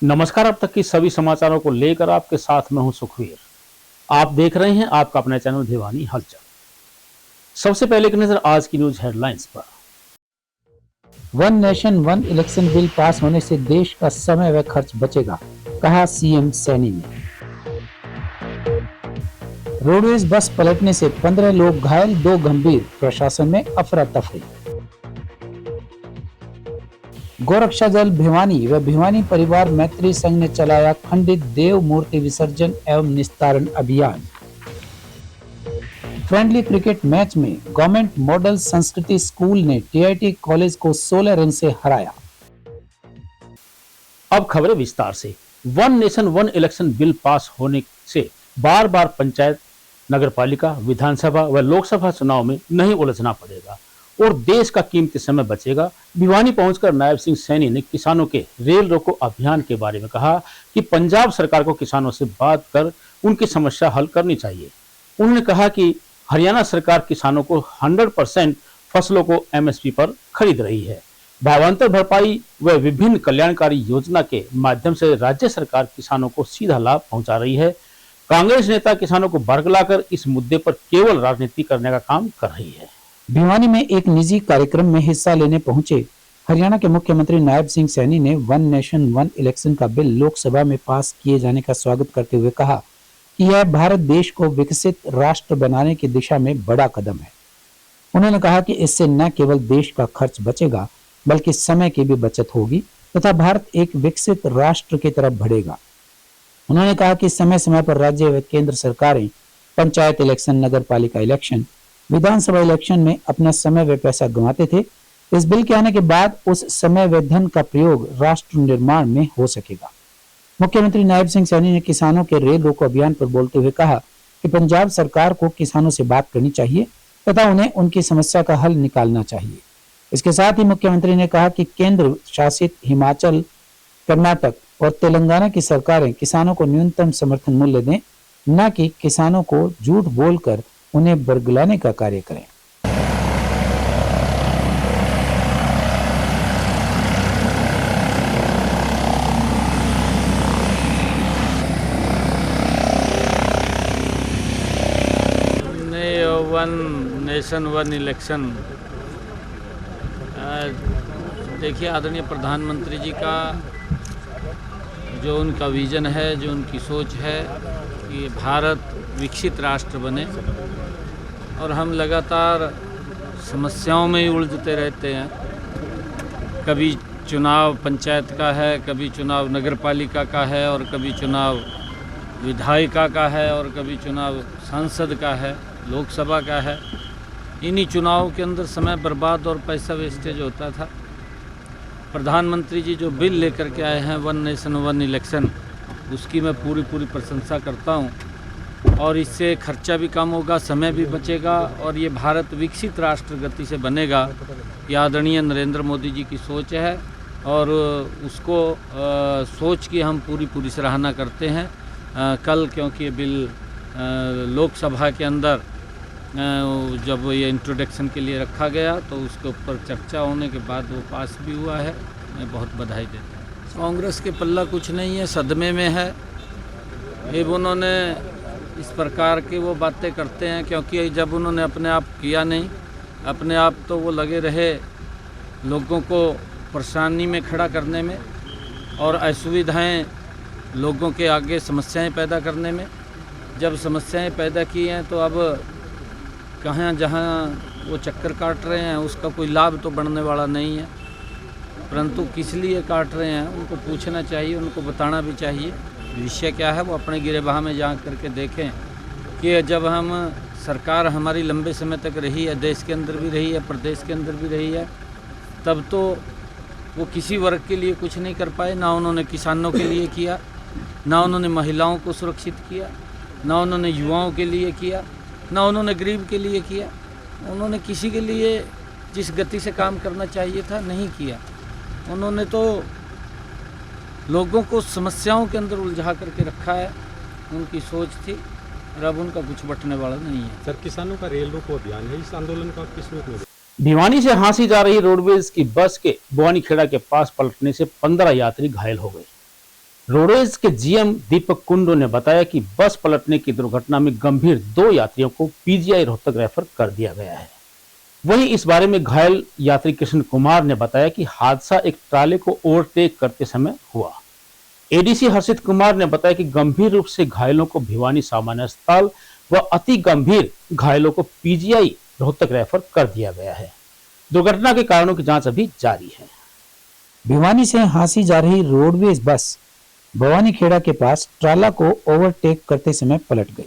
नमस्कार। अब तक की सभी समाचारों को लेकर आपके साथ मैं हूं सुखवीर। आप देख रहे हैं आपका अपना चैनल भिवानी हलचल। सबसे पहले एक नजर आज की न्यूज हेडलाइंस पर। One nation one election bill pass होने से देश का समय व खर्च बचेगा, कहा सीएम सैनी ने। रोडवेज बस पलटने से 15 लोग घायल, 2 गंभीर, प्रशासन में अफरा तफरी। गोरक्षा दल भिवानी व भिवानी परिवार मैत्री संघ ने चलाया खंडित देव मूर्ति विसर्जन एवं निस्तारण अभियान। फ्रेंडली क्रिकेट मैच में गवर्नमेंट मॉडल संस्कृति स्कूल ने टीआईटी कॉलेज को 16 रन से हराया। अब खबरें विस्तार से। One nation one election bill pass होने से बार बार पंचायत, नगरपालिका, विधानसभा व लोकसभा चुनाव में नहीं उलझना पड़ेगा और देश का कीमती समय बचेगा। भिवानी पहुंचकर नायब सिंह सैनी ने किसानों के रेल रोको अभियान के बारे में कहा कि पंजाब सरकार को किसानों से बात कर उनकी समस्या हल करनी चाहिए। उन्होंने कहा कि हरियाणा सरकार किसानों को 100% फसलों को एमएसपी पर खरीद रही है। भावांतर भरपाई व विभिन्न कल्याणकारी योजना के माध्यम से राज्य सरकार किसानों को सीधा लाभ पहुंचा रही है। कांग्रेस नेता किसानों को बरगलाकर इस मुद्दे पर केवल राजनीति करने का काम कर रही है। भिवानी में एक निजी कार्यक्रम में हिस्सा लेने पहुंचे हरियाणा के मुख्यमंत्री नायब सिंह सैनी ने वन नेशन वन इलेक्शन का बिल लोकसभा में पास किए जाने का स्वागत करते हुए कहा कि यह भारत देश को विकसित राष्ट्र बनाने की दिशा में बड़ा कदम है। उन्होंने कहा कि इससे न केवल देश का खर्च बचेगा बल्कि समय की भी बचत होगी तथा भारत एक विकसित राष्ट्र की तरफ बढ़ेगा। उन्होंने कहा कि समय समय पर राज्य व केंद्र सरकारें पंचायत इलेक्शन, नगर पालिका इलेक्शन, विधानसभा इलेक्शन में अपना समय व पैसा गंवाते थे। इस बिल के आने के बाद उस समय व धन का प्रयोग राष्ट्र निर्माण में हो सकेगा। मुख्यमंत्री नायब सिंह सैनी ने किसानों के रेल रोको अभियान पर बोलते हुए कहा कि पंजाब सरकार को किसानों से बात करनी चाहिए तथा उन्हें उनकी समस्या का हल निकालना चाहिए। इसके साथ ही मुख्यमंत्री ने कहा कि केंद्र शासित हिमाचल, कर्नाटक और तेलंगाना की सरकारें किसानों को न्यूनतम समर्थन मूल्य दें, न कि किसानों को झूठ बोलकर उन्हें बरगलाने का कार्य करें। वन नेशन वन इलेक्शन, देखिए आदरणीय प्रधानमंत्री जी का जो उनका विज़न है, जो उनकी सोच है कि भारत विकसित राष्ट्र बने और हम लगातार समस्याओं में ही उलझते रहते हैं। कभी चुनाव पंचायत का है, कभी चुनाव नगरपालिका का है और कभी चुनाव विधायिका का है और कभी चुनाव सांसद का है, लोकसभा का है। इन्हीं चुनाव के अंदर समय बर्बाद और पैसा वेस्टेज होता था। प्रधानमंत्री जी जो बिल लेकर के आए हैं वन नेशन वन इलेक्शन, उसकी मैं पूरी प्रशंसा करता हूं और इससे खर्चा भी कम होगा, समय भी बचेगा और ये भारत विकसित राष्ट्र गति से बनेगा। ये आदरणीय नरेंद्र मोदी जी की सोच है और उसको सोच की हम पूरी सराहना करते हैं। कल क्योंकि ये बिल लोकसभा के अंदर जब ये इंट्रोडक्शन के लिए रखा गया तो उसके ऊपर चर्चा होने के बाद वो पास भी हुआ है। मैं बहुत बधाई देता हूँ। कांग्रेस के पल्ला कुछ नहीं है, सदमे में है। ये उन्होंने इस प्रकार की वो बातें करते हैं क्योंकि जब उन्होंने अपने आप किया नहीं, अपने आप तो वो लगे रहे लोगों को परेशानी में खड़ा करने में और असुविधाएं लोगों के आगे समस्याएं पैदा करने में। जब समस्याएं पैदा की हैं तो अब कहाँ जहाँ वो चक्कर काट रहे हैं उसका कोई लाभ तो बढ़ने वाला नहीं है, परंतु किस लिए काट रहे हैं उनको पूछना चाहिए, उनको बताना भी चाहिए विषय क्या है। वो अपने गिरेबान में जा करके देखें कि जब हम सरकार हमारी लंबे समय तक रही है, देश के अंदर भी रही है, प्रदेश के अंदर भी रही है, तब तो वो किसी वर्ग के लिए कुछ नहीं कर पाए। ना उन्होंने किसानों के लिए किया, ना उन्होंने महिलाओं को सुरक्षित किया, ना उन्होंने युवाओं के लिए किया, ना उन्होंने गरीब के लिए किया। उन्होंने किसी के लिए जिस गति से काम करना चाहिए था नहीं किया। उन्होंने तो लोगों को समस्याओं के अंदर उलझा करके रखा है, उनकी सोच थी और अब उनका कुछ बटने वाला नहीं है। सर, किसानों का रेल रोको अभियान है, इस आंदोलन का किस रूप में? भिवानी से हांसी जा रही रोडवेज की बस के बुआनी खेड़ा के पास पलटने से 15 यात्री घायल हो गए। रोडवेज के जीएम दीपक कुंडू ने बताया कि बस पलटने की दुर्घटना में गंभीर 2 यात्रियों को पीजीआई रोहतक रेफर कर दिया गया है। वहीं इस बारे में घायल यात्री कृष्ण कुमार ने बताया कि हादसा एक ट्राले को ओवरटेक करते समय हुआ। एडीसी हर्षित कुमार ने बताया कि गंभीर रूप से घायलों को भिवानी सामान्य अस्पताल व अति गंभीर घायलों को पीजीआई रोहतक रेफर कर दिया गया है। दुर्घटना के कारणों की जांच अभी जारी है। भिवानी से हांसी जा रही रोडवेज बस भवानी खेड़ा के पास ट्राला को ओवरटेक करते समय पलट गई।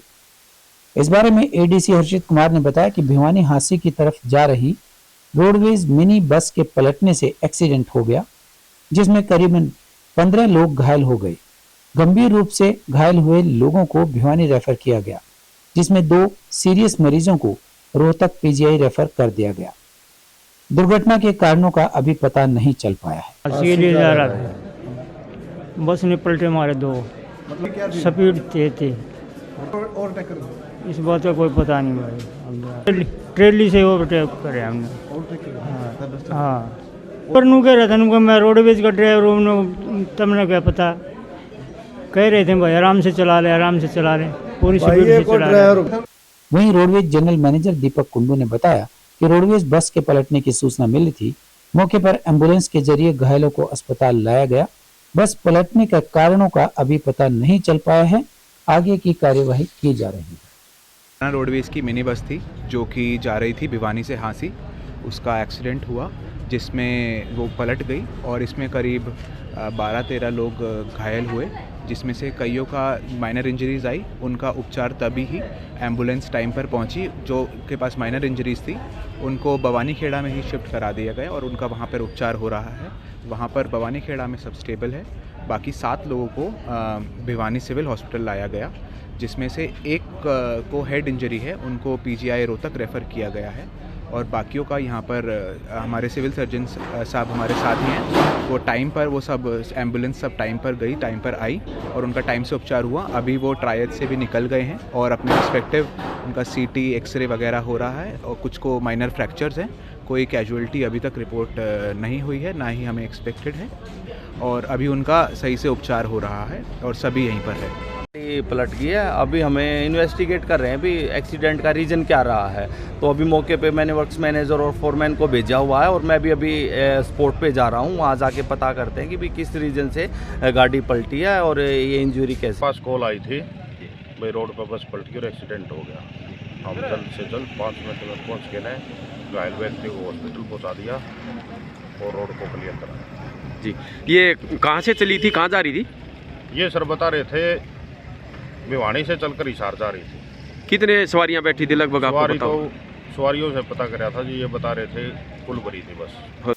इस बारे में एडीसी हर्षित कुमार ने बताया कि भिवानी हांसी की तरफ जा रही रोडवेज मिनी बस के पलटने से एक्सीडेंट हो गया, जिसमें करीबन 15 लोग घायल हो गए। गंभीर रूप से घायल हुए लोगों को भिवानी रेफर किया गया, जिसमें 2 सीरियस मरीजों को रोहतक पीजीआई रेफर कर दिया गया। दुर्घटना के कारणों का अभी पता नहीं चल पाया है। सीरियस जा रहा था, बस ने पलटे मारे 2, स्पीड तेज थी। इस बात का कोई पता नहीं भाई, ट्रेली से ओवरटेक करे हमने। हाँ पर नू कह रहा था नुका मैं रोडवेज का ड्राइवर हूँ, तुमने क्या पता, कह रहे थे भाई आराम से चला ले, आराम से चला ले, पूरी स्पीड से चला ले। वहीं रोडवेज जनरल मैनेजर दीपक कुंडू ने बताया कि रोडवेज बस के पलटने की सूचना मिली थी। मौके पर एम्बुलेंस के जरिए घायलों को अस्पताल लाया गया। बस पलटने के कारणों का अभी पता नहीं चल पाया है, आगे की कार्यवाही की जा रही है। रोडवेज की मिनी बस थी जो कि जा रही थी भिवानी से हांसी, उसका एक्सीडेंट हुआ जिसमें वो पलट गई और इसमें करीब 12-13 लोग घायल हुए, जिसमें से कईयों का माइनर इंजरीज आई। उनका उपचार तभी ही एम्बुलेंस टाइम पर पहुंची। जो के पास माइनर इंजरीज थी उनको भवानी खेड़ा में ही शिफ्ट करा दिया गया और उनका वहां पर उपचार हो रहा है। वहां पर भवानी खेड़ा में सब स्टेबल है। बाकी 7 लोगों को भिवानी सिविल हॉस्पिटल लाया गया, जिसमें से एक को हेड इंजरी है, उनको पीजीआई रोहतक रेफ़र किया गया है और बाकियों का यहाँ पर हमारे सिविल सर्जन साहब हमारे साथ ही हैं। वो टाइम पर वो सब एम्बुलेंस सब टाइम पर गई, टाइम पर आई और उनका टाइम से उपचार हुआ। अभी वो ट्रायल से भी निकल गए हैं और अपने रिस्पेक्टिव उनका सीटी एक्सरे वगैरह हो रहा है और कुछ को माइनर फ्रैक्चर्स हैं। कोई कैजुअलिटी अभी तक रिपोर्ट नहीं हुई है, ना ही हमें एक्सपेक्टेड है और अभी उनका सही से उपचार हो रहा है और सभी यहीं पर है। पलट गया, अभी हमें इन्वेस्टिगेट कर रहे हैं अभी एक्सीडेंट का रीज़न क्या रहा है। तो अभी मौके पे मैंने वर्क्स मैनेजर और फोरमैन को भेजा हुआ है और मैं भी अभी स्पॉट पे जा रहा हूँ, वहाँ जाके पता करते हैं कि भी किस रीज़न से गाड़ी पलटी है और ये इंजरी कैसे। पास कॉल आई थी भाई रोड पर बस पलटी और एक्सीडेंट हो गया। हम जल्द से जल्द 5 मिनट में पहुँच के ने घायल व्यक्ति को हॉस्पिटल पहुँचा दिया और रोड को क्लियर करा जी। ये कहाँ से चली थी, कहाँ जा रही थी? ये सर बता रहे थे भिवानी से चलकर हिसार जा रही थी। कितने सवारियां बैठी थी लगभग आपको सवारी बताओ? तो सवारियों से पता कराया था जी, ये बता रहे थे फुल भरी थी बस।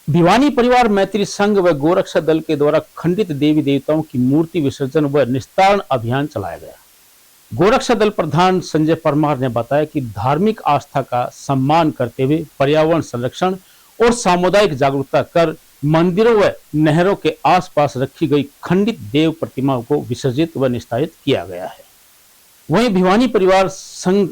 भिवानी परिवार मैत्री संघ व गोरक्षा दल के द्वारा खंडित देवी देवताओं की मूर्ति विसर्जन व निस्तारण अभियान चलाया गया। गोरक्षा दल प्रधान संजय परमार ने बताया कि धार्मिक आस्था का सम्मान करते हुए पर्यावरण संरक्षण और सामुदायिक जागरूकता कर मंदिरों व नहरों के आसपास रखी गई खंडित देव प्रतिमाओं को विसर्जित व निस्तारित किया गया है। वहीं भिवानी परिवार संघ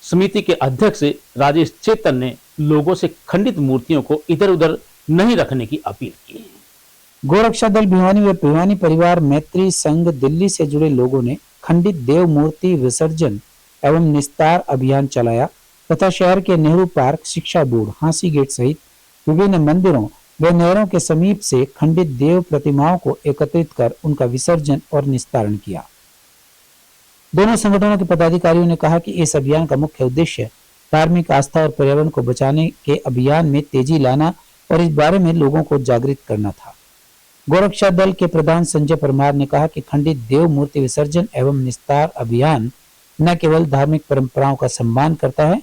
समिति के अध्यक्ष राजेश चेतन ने लोगों से खंडित मूर्तियों को इधर उधर नहीं रखने की अपील की है। गोरक्षा दल भिवानी व भिवानी परिवार मैत्री संघ दिल्ली से जुड़े लोगों ने खंडित देव मूर्ति विसर्जन एवं निस्तार अभियान चलाया तथा शहर के नेहरू पार्क, शिक्षा बोर्ड, हांसी गेट सहित विभिन्न मंदिरों व नहरों के समीप से खंडित देव प्रतिमाओं को एकत्रित कर उनका विसर्जन और निस्तारण किया। दोनों संगठनों के पदाधिकारियों ने कहा कि इस अभियान का मुख्य उद्देश्य धार्मिक आस्था और पर्यावरण को बचाने के अभियान में तेजी लाना और इस बारे में लोगों को जागृत करना था। गोरक्षा दल के प्रधान संजय परमार ने कहा कि खंडित देव मूर्ति विसर्जन एवं निस्तार अभियान न केवल धार्मिक परंपराओं का सम्मान करता है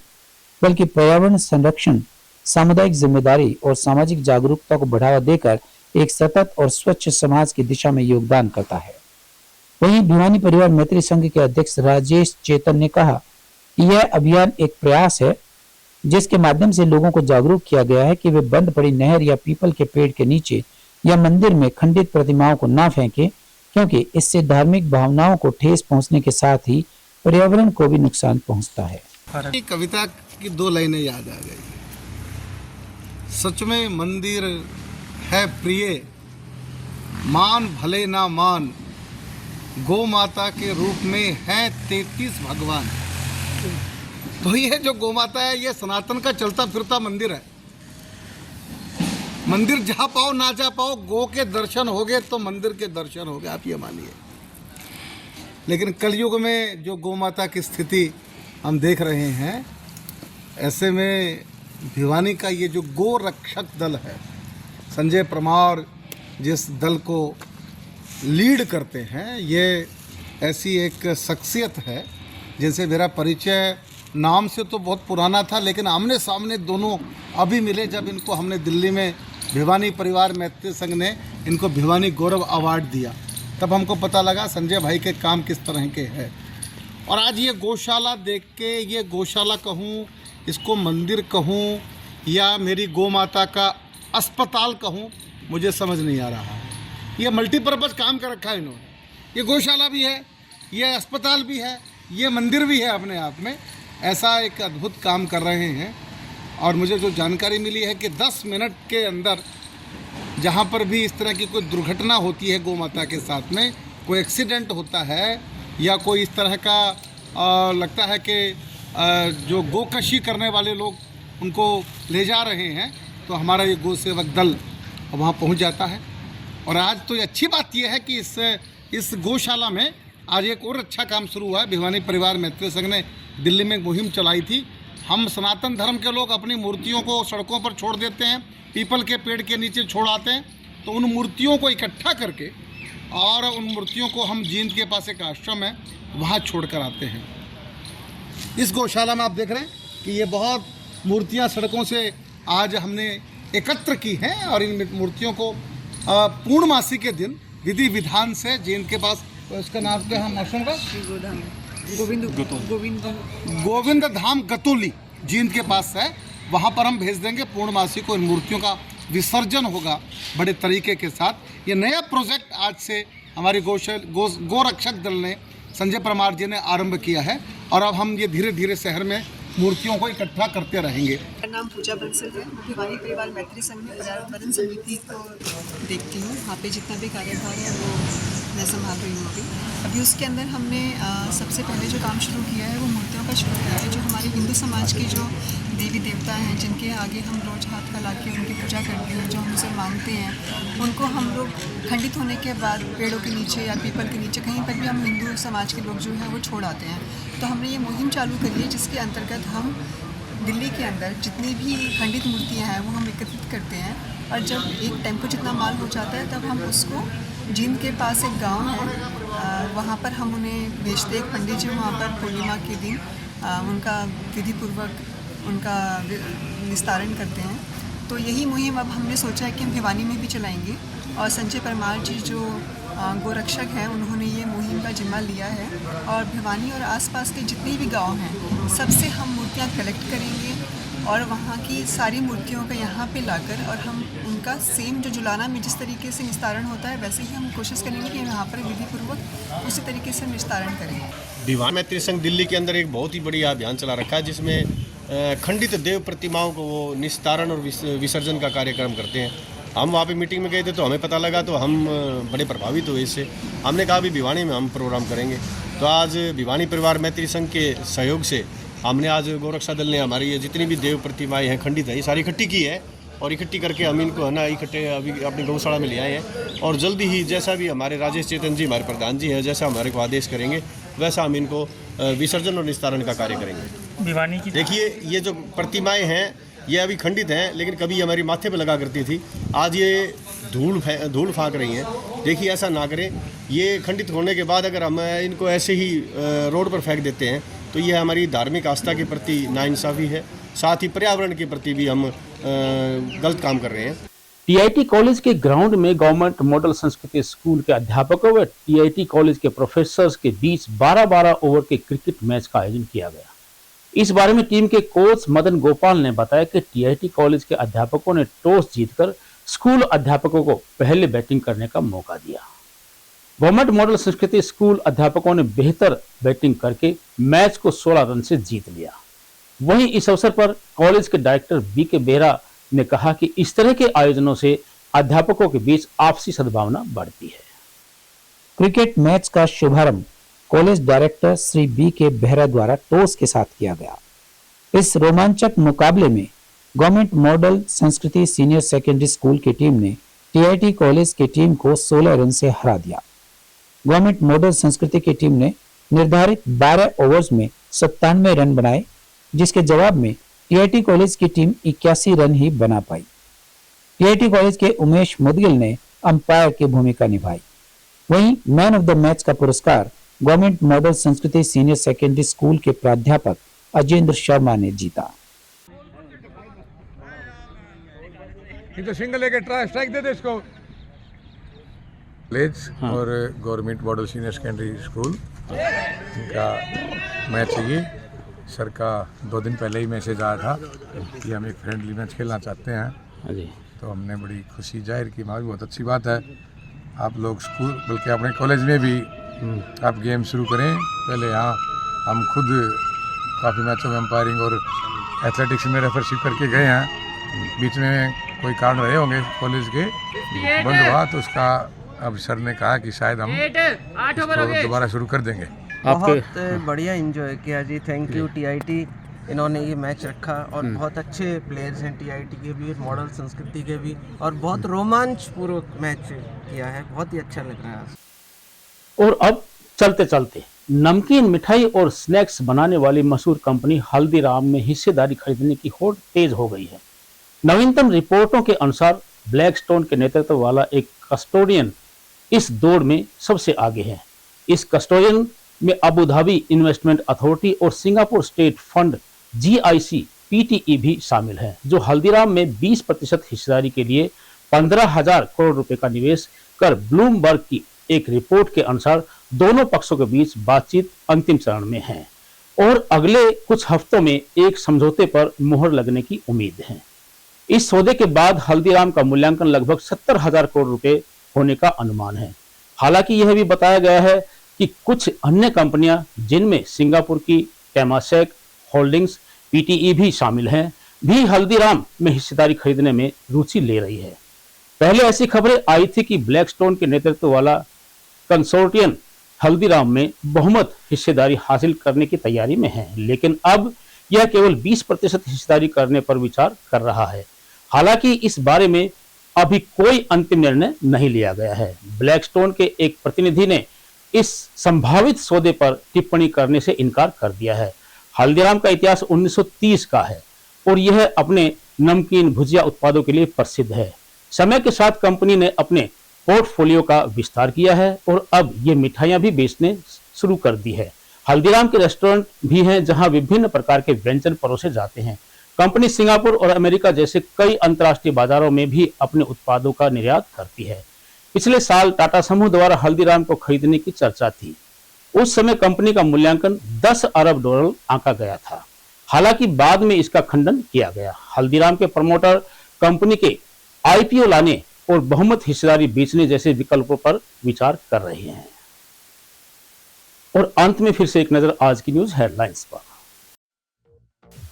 बल्कि पर्यावरण संरक्षण, सामुदायिक जिम्मेदारी और सामाजिक जागरूकता को बढ़ावा देकर एक सतत और स्वच्छ समाज की दिशा में योगदान करता है। वहीं भिवानी परिवार मैत्री संघ के अध्यक्ष राजेश चेतन ने कहा कि यह अभियान एक प्रयास है जिसके माध्यम से लोगों को जागरूक किया गया है कि वे बंद पड़ी नहर या पीपल के पेड़ के नीचे या मंदिर में खंडित प्रतिमाओं को ना फेंकें, क्योंकि इससे धार्मिक भावनाओं को ठेस पहुंचने के साथ ही पर्यावरण को भी नुकसान पहुंचता है। कविता की 2 लाइनें याद आ गई। सच में मंदिर है प्रिय, मान भले ना मान, गौ माता के रूप में हैं 33 भगवान। तो ये जो गौ माता है ये सनातन का चलता फिरता मंदिर है। मंदिर जा पाओ ना जा पाओ, गौ के दर्शन हो गए तो मंदिर के दर्शन हो गए, आप ये मानिए। लेकिन कलयुग में जो गौ माता की स्थिति हम देख रहे हैं, ऐसे में भिवानी का ये जो गौ रक्षक दल है, संजय परमार जिस दल को लीड करते हैं, ये ऐसी एक शख्सियत है जिनसे मेरा परिचय नाम से तो बहुत पुराना था, लेकिन आमने सामने दोनों अभी मिले जब इनको हमने दिल्ली में भिवानी परिवार मैत्री संघ ने इनको भिवानी गौरव अवार्ड दिया, तब हमको पता लगा संजय भाई के काम किस तरह के हैं। और आज ये गौशाला देख के, ये गौशाला कहूँ, इसको मंदिर कहूँ या मेरी गौ माता का अस्पताल कहूँ, मुझे समझ नहीं आ रहा है। ये मल्टीपर्पज़ काम कर रखा है इन्होंने। ये गौशाला भी है, ये अस्पताल भी है, ये मंदिर भी है अपने आप में। ऐसा एक अद्भुत काम कर रहे हैं। और मुझे जो जानकारी मिली है कि 10 मिनट के अंदर जहाँ पर भी इस तरह की कोई दुर्घटना होती है गौ माता के साथ में, कोई एक्सीडेंट होता है या कोई इस तरह का लगता है कि जो गोकशी करने वाले लोग उनको ले जा रहे हैं, तो हमारा ये गौ सेवक दल वहाँ पहुँच जाता है। और आज तो ये अच्छी बात यह है कि इस गौशाला में आज एक और अच्छा काम शुरू हुआ है। भिवानी परिवार मैत्री संघ ने दिल्ली में एक मुहिम चलाई थी। हम सनातन धर्म के लोग अपनी मूर्तियों को सड़कों पर छोड़ देते हैं, पीपल के पेड़ के नीचे छोड़ आते हैं, तो उन मूर्तियों को इकट्ठा करके और उन मूर्तियों को हम जींद के पास एक आश्रम है वहाँ छोड़ कर आते हैं। इस गौशाला में आप देख रहे हैं कि ये बहुत मूर्तियाँ सड़कों से आज हमने एकत्र की हैं और इन मूर्तियों को पूर्णमासी के दिन विधि विधान से जींद के पास, उसका नाम क्या है मौसम का, गोविंद धाम गतोली जींद के पास है, वहाँ पर हम भेज देंगे। पूर्णमासी को इन मूर्तियों का विसर्जन होगा बड़े तरीके के साथ। ये नया प्रोजेक्ट आज से हमारी गौ रक्षक दल ने, संजय परमार जी ने आरंभ किया है और अब हम ये धीरे धीरे शहर में मूर्तियों को इकट्ठा करते रहेंगे। मेरा नाम पूजा बंसल है। मैं भिवानी परिवार मैत्री संघ में पर्यावरण समिति को देखती हूँ। वहाँ पे जितना भी कार्यभार है वो मैं संभाल रही हूँ अभी। उसके अंदर हमने सबसे पहले जो काम शुरू किया है वो मूर्तियों का शुरू किया है। जो हमारे हिंदू समाज के जो देवी देवता हैं, जिनके आगे हम रोज़ हाथ फैला के उनकी पूजा करते हैं, जो हमसे मांगते हैं, उनको हम लोग खंडित होने के बाद पेड़ों के नीचे या पीपल के नीचे कहीं पर भी हम हिंदू समाज के लोग जो है वो छोड़ आते हैं। तो हमने ये मुहिम चालू करी है जिसके अंतर्गत हम दिल्ली के अंदर जितनी भी खंडित मूर्तियाँ हैं वो हम एकत्रित करते हैं और जब एक टेम्पो जितना माल हो जाता है तब हम उसको जींद के पास एक गांव है वहाँ पर हम उन्हें भेजते। एक पंडित जी वहाँ पर पूर्णिमा के दिन उनका विधिपूर्वक उनका निस्तारण करते हैं। तो यही मुहिम अब हमने सोचा है कि हम भिवानी में भी चलाएंगे और संजय परमार जी जो गोरक्षक हैं उन्होंने ये मुहिम का जिम्मा लिया है और भिवानी और आसपास के जितने भी गांव हैं सबसे हम मूर्तियां कलेक्ट करेंगे और वहाँ की सारी मूर्तियों का यहाँ पे लाकर और हम उनका सेम जो जुलाना में जिस तरीके से निस्तारण होता है वैसे ही हम कोशिश करेंगे कि यहाँ पर विधिपूर्वक उसी तरीके से निस्तारण करें। भिवानी मैत्री संघ दिल्ली के अंदर एक बहुत ही बढ़िया अभियान चला रखा है जिसमें खंडित देव प्रतिमाओं को वो निस्तारण और विसर्जन का कार्यक्रम करते हैं। हम वहाँ पे मीटिंग में गए थे तो हमें पता लगा तो हम बड़े प्रभावित हुए इससे। हमने कहा भी भिवानी में हम प्रोग्राम करेंगे। तो आज भिवानी परिवार मैत्री संघ के सहयोग से हमने आज गौरक्षा दल ने हमारी ये जितनी भी देव प्रतिमाएँ हैं खंडित है ये सारी इकट्ठी की है और इकट्ठी करके हम इनको है ना इकट्ठे अभी अपनी गौशाला में ले आए हैं और जल्दी ही जैसा भी हमारे राजेश चेतन जी हमारे प्रधान जी हैं जैसा हमारे को आदेश करेंगे वैसा हम इनको विसर्जन और निस्तारण का कार्य करेंगे। भिवानी की देखिए ये जो प्रतिमाएँ हैं ये अभी खंडित हैं लेकिन कभी हमारी माथे पे लगा करती थी, आज ये धूल फाँक रही हैं। देखिए ऐसा ना करें, ये खंडित होने के बाद अगर हम इनको ऐसे ही रोड पर फेंक देते हैं तो ये हमारी धार्मिक आस्था के प्रति नाइंसाफ़ी है, साथ ही पर्यावरण के प्रति भी हम गलत काम कर रहे हैं। टीआईटी कॉलेज के ग्राउंड में गवर्नमेंट मॉडल संस्कृत स्कूल के अध्यापकों व टीआईटी कॉलेज के प्रोफेसर्स के बीच 12-12 ओवर के क्रिकेट मैच का आयोजन किया गया। इस बारे में टीम के कोच मदन गोपाल ने बताया कि टीआईटी कॉलेज के अध्यापकों ने टॉस जीतकर स्कूल अध्यापकों को पहले बैटिंग करने का मौका दिया। गवर्नमेंट मॉडल संस्कृति स्कूल अध्यापकों ने बेहतर बैटिंग करके मैच को 16 रन से जीत लिया। वहीं इस अवसर पर कॉलेज के डायरेक्टर बी के बेहरा ने कहा कि इस तरह के आयोजनों से अध्यापकों के बीच आपसी सद्भावना बढ़ती है। क्रिकेट मैच का शुभारंभ कॉलेज डायरेक्टर श्री बी के बेहरा द्वारा टॉस के साथ किया गया। इस रोमांचक मुकाबले में गवर्नमेंट मॉडल संस्कृति सीनियर सेकेंडरी स्कूल की टीम ने टीआईटी कॉलेज की टीम को 16 रन से हरा दिया। गवर्नमेंट मॉडल संस्कृति की टीम ने निर्धारित 12 ओवर्स में 97 रन बनाए, जिसके जवाब में टीआईटी कॉलेज की टीम 81 रन ही बना पाई। टीआईटी कॉलेज के उमेश मुदगिल ने अंपायर की भूमिका निभाई। वहीं मैन ऑफ द मैच का पुरस्कार गवर्नमेंट मॉडल संस्कृति सीनियर सेकेंडरी स्कूल के प्राध्यापक अजेंद्र शर्मा ने जीता। तो सिंगल लेके ट्राई स्ट्राइक दे दे इसको। कॉलेज और government model senior secondary school का मैच है ये। सर का 2 दिन पहले ही मैसेज आया था कि हम एक फ्रेंडली मैच खेलना चाहते हैं, तो हमने बड़ी खुशी जाहिर की। हमारी बहुत अच्छी बात है, आप लोग स्कूल बल्कि अपने कॉलेज में भी आप गेम शुरू करें। पहले यहाँ हम खुद काफ़ी मैचों में अंपायरिंग और एथलेटिक्स में रेफरशिप करके गए हैं। बीच में कोई कारण रहे होंगे कॉलेज के बंद हुआ, तो उसका अब सर ने कहा कि शायद हम इसको दोबारा शुरू कर देंगे। बहुत बढ़िया एंजॉय किया जी। थैंक यू टीआईटी, इन्होंने ये मैच रखा और बहुत अच्छे प्लेयर्स हैं टीआईटी के भी, मॉडल संस्कृति के भी, और बहुत रोमांचपूर्वक मैच किया है। बहुत ही अच्छा लग रहा है। और अब चलते चलते नमकीन मिठाई और स्नैक्स बनाने वाली मशहूर कंपनी हल्दीराम में हिस्सेदारी खरीदने की होड़ तेज हो गई है। नवीनतम रिपोर्टों के अनुसार ब्लैकस्टोन के नेतृत्व वाला एक कस्टोडियन इस दौड़ में सबसे आगे है। इस कस्टोडियन में अबू धाबी इन्वेस्टमेंट अथॉरिटी और Singapore state fund GIC PTE भी शामिल है, जो हल्दीराम में 20% हिस्सेदारी के लिए 15,000 करोड़ रुपए का निवेश कर ब्लूमबर्ग की एक रिपोर्ट के अनुसार दोनों पक्षों के बीच बातचीत अंतिम चरण में है और अगले कुछ हफ्तों में एक समझौते पर मुहर लगने की उम्मीद है। इस सौदे के बाद हल्दीराम का मूल्यांकन लगभग 70,000 करोड़ रुपए होने का अनुमान है। हालांकि यह भी बताया गया है कि कुछ अन्य कंपनियां, जिनमें सिंगापुर की टेमासेक होल्डिंग्स PTE भी शामिल हैं, भी हल्दीराम में हिस्सेदारी खरीदने में रुचि ले रही है। पहले ऐसी खबरें आई थी कि ब्लैकस्टोन के नेतृत्व वाला कंसोर्टियम हल्दीराम में बहुमत हिस्सेदारी हासिल करने की तैयारी में है, लेकिन अब यह केवल 20% हिस्सेदारी करने पर विचार कर रहा है। हालांकि इस बारे में अभी कोई अंतिम निर्णय नहीं लिया गया है। ब्लैकस्टोन के एक प्रतिनिधि ने इस संभावित सौदे पर टिप्पणी करने से इनकार कर दिया है। हल्दीराम का इतिहास 1930 का है और यह अपने नमकीन भुजिया उत्पादों के लिए प्रसिद्ध है। समय के साथ कंपनी ने अपने पोर्टफोलियो का विस्तार किया है और अब ये मिठाइयां भी बेचने शुरू कर दी है। हल्दीराम के रेस्टोरेंट भी हैं जहां विभिन्न प्रकार के व्यंजन परोसे जाते हैं। कंपनी सिंगापुर और अमेरिका जैसे कई अंतर्राष्ट्रीय बाजारों में भी अपने उत्पादों का निर्यात करती है। पिछले साल टाटा समूह द्वारा हल्दीराम को खरीदने की चर्चा थी। उस समय कंपनी का मूल्यांकन 10 अरब डॉलर आंका गया था। हालांकि बाद में इसका खंडन किया गया। हल्दीराम के प्रमोटर कंपनी के IPO लाने और बहुमत हिस्सेदारी बेचने जैसे विकल्पों पर विचार कर रहे हैं। और अंत में फिर से एक नजर आज की न्यूज हेडलाइंस पर।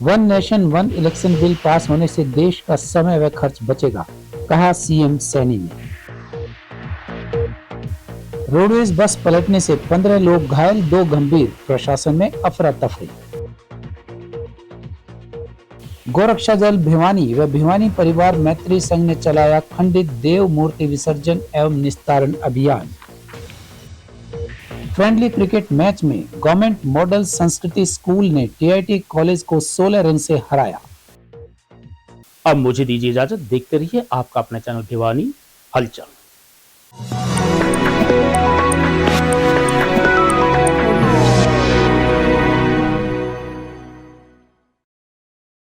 One nation one election bill pass होने से देश का समय व खर्च बचेगा, कहा CM सैनी ने। रोडवेज बस पलटने से 15 लोग घायल, 2 गंभीर, प्रशासन में अफरा तफरी। गोरक्षा जल भिवानी व भिवानी परिवार मैत्री संघ ने चलाया खंडित देव मूर्ति विसर्जन एवं निस्तारण अभियान। फ्रेंडली क्रिकेट मैच में गवर्नमेंट मॉडल संस्कृति स्कूल ने TIT कॉलेज को 16 रन से हराया। अब मुझे दीजिए इजाजत। देखते रहिए आपका अपना चैनल भिवानी हलचल।